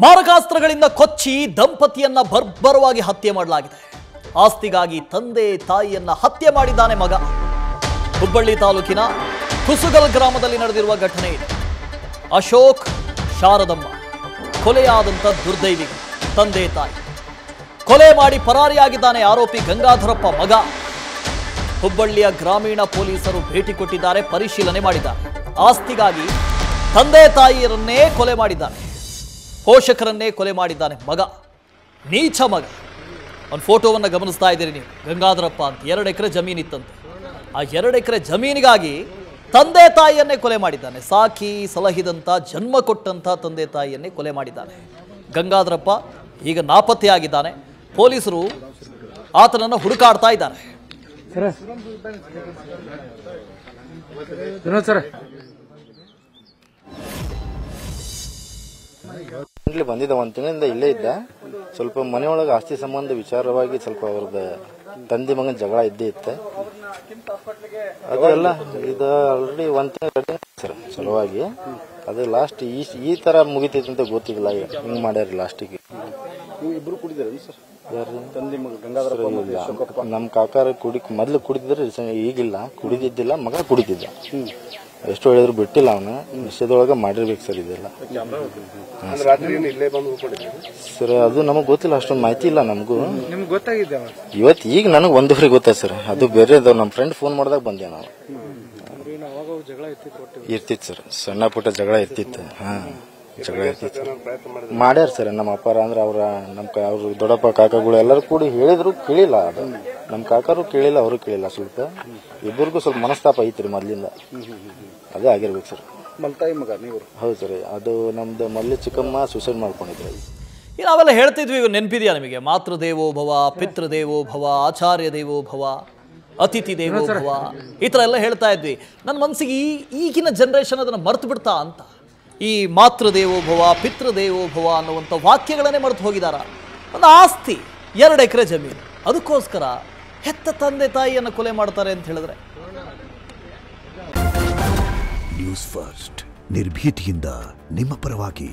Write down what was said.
ಮಾರಕಾಸ್ತ್ರಗಳಿಂದ ಕೊಚ್ಚಿ ದಂಪತಿಯನ್ನ ಬರ್ಬರವಾಗಿ ಹತ್ಯೆ ಮಾಡಲಾಗಿದೆ. ಆಸ್ತಿಗಾಗಿ ತಂದೆ ತಾಯಿಯನ್ನ ಹತ್ಯೆ ಮಾಡಿದ್ದಾನೆ ಮಗ. ಹುಬ್ಬಳ್ಳಿ ತಾಲೂಕಿನ ಕುಸುಗಲ್ ಗ್ರಾಮದಲ್ಲಿ ನಡೆದಿರುವ ಘಟನೆ ಇದು. ಅಶೋಕ್ ಶಾರದಮ್ಮ ಕೊಲೆಯಾದಂತ ದುರ್ದೈವಿ ತಂದೆ ತಾಯಿ. ಕೊಲೆ ಮಾಡಿ ಪರಾರಿಯಾಗಿದ್ದಾನೆ ಆರೋಪಿ ಗಂಗಾಧರಪ್ಪ ಮಗ. ಹುಬ್ಬಳ್ಳಿಯ ಗ್ರಾಮೀಣ ಪೊಲೀಸರು ಭೇಟಿ ಕೊಟ್ಟಿದ್ದಾರೆ, ಪರಿಶೀಲನೆ ಮಾಡಿದ್ದಾರೆ. ಆಸ್ತಿಗಾಗಿ ತಂದೆ ತಾಯಿಯರನ್ನೇ ಕೊಲೆ ಮಾಡಿದ್ದಾನೆ, ಪೋಷಕರನ್ನೇ ಕೊಲೆ ಮಾಡಿದ್ದಾನೆ ಮಗ. ನೀಚ ಮಗ. ಒಂದು ಫೋಟೋವನ್ನು ಗಮನಿಸ್ತಾ ಇದ್ದೀರಿ ನೀವು. ಗಂಗಾಧರಪ್ಪ ಅಂತ 2 ಎಕರೆ ಜಮೀನಿತ್ತಂತೆ. ಆ 2 ಎಕರೆ ಜಮೀನಿಗಾಗಿ ತಂದೆ ತಾಯಿಯನ್ನೇ ಕೊಲೆ ಮಾಡಿದ್ದಾನೆ. ಸಾಕಿ ಸಲಹಿದಂಥ ಜನ್ಮ ಕೊಟ್ಟಂಥ ತಂದೆ ತಾಯಿಯನ್ನೇ ಕೊಲೆ ಮಾಡಿದ್ದಾನೆ ಗಂಗಾಧರಪ್ಪ. ಈಗ ನಾಪತ್ತೆಯಾಗಿದ್ದಾನೆ. ಪೊಲೀಸರು ಆತನನ್ನು ಹುಡುಕಾಡ್ತಾ ಇದ್ದಾರೆ. ಬಂದಿದ್ದ 1 ತಿಂಗಳಿಂದ ಇಲ್ಲೇ ಇದ್ದ. ಸ್ವಲ್ಪ ಮನೆಯೊಳಗೆ ಆಸ್ತಿ ಸಂಬಂಧ ವಿಚಾರವಾಗಿ ಸ್ವಲ್ಪ ಅವ್ರದ್ದು ತಂದೆ ಮಗನ ಜಗಳ ಇದ್ದೇ ಇತ್ತು. ಅದೆಲ್ಲ ಇದು ಆಲ್ರೆಡಿ 1 ತಿಂಗಳು ಸರ್ ಸಲುವಾಗಿ ಅದು ಲಾಸ್ಟ್ ಈ ತರ ಮುಗಿತೈತೆ ಅಂತ ಗೊತ್ತಿಲ್ಲ. ಹಿಂಗ್ ಮಾಡ್ಯಾರ ಲಾಸ್ಟಿಗೆ. ಇಬ್ರು ಕುಡಿದಾರೆ ಸರ್? ಯಾರು? ತಂದೆ ಮಗ ಗಂಗಾಧರಪ್ಪ. ನಮ್ಮ ಕಾಕಾರ ಮೊದ್ಲು ಕುಡಿದಿದ್ರೆ, ಈಗಿಲ್ಲ, ಕುಡಿದಿದ್ದಿಲ್ಲ. ಮಗ ಕುಡಿತಿದ್ದ. ಎಷ್ಟು ಹೇಳಿದ್ರು ಬಿಟ್ಟಿಲ್ಲ. ಅವನು ನಿಷೇಧದೊಳಗೆ ಮಾಡಿರ್ಬೇಕು ಸರ್ ಇದೆಲ್ಲ. ಸರ್ ಅದು ನಮಗ್ ಗೊತ್ತಿಲ್ಲ, ಅಷ್ಟೊಂದು ಮಾಹಿತಿ ಇಲ್ಲ ನಮಗೂ. ನಿಮ್ಗೆ ಗೊತ್ತಾಗಿದ್ದೆ ಇವತ್ತು ಈಗ ನನಗೆ 1 ಗೊತ್ತಾಯ್ತು ಸರ್. ಅದು ಬೇರೆ ನಮ್ಮ ಫ್ರೆಂಡ್ ಫೋನ್ ಮಾಡಿದಾಗ ಬಂದೆ ನಾವು. ಇರ್ತಿತ್ತು ಸರ್, ಸಣ್ಣ ಪುಟ್ಟ ಜಗಳ ಇರ್ತಿತ್ತು. ಜಗಳ ಇರ್ತಿತ್ತು. ಮಾಡ್ಯಾರ ಸರ್ ನಮ್ಮ ಅಪ್ಪಾರ ಅಂದ್ರೆ ಅವ್ರ ದೊಡ್ಡಪ್ಪ ಕಾಕಾಗಳು ಎಲ್ಲರೂ ಕೂಡಿ ಹೇಳಿದ್ರು, ಕೇಳಿಲ್ಲ. ಅದು ನಮ್ಮ ಕಾಕರು ಕೇಳಿಲ್ಲ, ಅವರು ಕೇಳಿಲ್ಲ. ಸ್ವಲ್ಪ ಇಬ್ಬರಿಗೂ ಸ್ವಲ್ಪ ಮನಸ್ತಾಪ ಐತ್ರಿ ಮೊದ್ಲಿಂದ. ಅದೇ ಆಗಿರ್ಬೇಕು ಸರ್. ಮಲ್ತಾಯಿ ಮಗ ನೀವು? ಹೌದು ಸರ್. ಅದು ನಮ್ದು ಮಲ್ಲಿ ಚಿಕ್ಕಮ್ಮ ಸೂಸೈಡ್ ಮಾಡ್ಕೊಂಡಿದ್ರು. ನಾವೆಲ್ಲ ಹೇಳ್ತಿದ್ವಿ, ನೆನಪಿದೆಯಾ ನಿಮಗೆ? ಮಾತೃದೇವೋ ಭವ, ಪಿತೃದೇವೋ ಭವ, ಆಚಾರ್ಯ ದೇವೋ ಭವ, ಅತಿಥಿ ದೇವೋ ಭವ, ಈ ಥರ ಎಲ್ಲ ಹೇಳ್ತಾ ಇದ್ವಿ. ನನ್ನ ಮನಸ್ಸಿಗೆ ಈಗಿನ ಜನರೇಷನ್ ಅದನ್ನು ಮರ್ತು ಬಿಡ್ತಾ ಅಂತ. ಈ ಮಾತೃದೇವೋ ಭವ, ಪಿತೃದೇವೋ ಭವ ಅನ್ನುವಂಥ ವಾಕ್ಯಗಳನ್ನೇ ಮರೆತು ಹೋಗಿದಾರ. ಒಂದು ಆಸ್ತಿ 2 ಎಕರೆ ಜಮೀನು, ಅದಕ್ಕೋಸ್ಕರ ಹೆತ್ತ ತಂದೆ ತಾಯಿಯನ್ನು ಕೊಲೆ ಮಾಡ್ತಾರೆ ಅಂತ ಹೇಳಿದ್ರೆ. ನ್ಯೂಸ್ ಫಸ್ಟ್ ನಿರ್ಭೀತಿಯಿಂದ ನಿಮ್ಮ ಪರವಾಗಿ.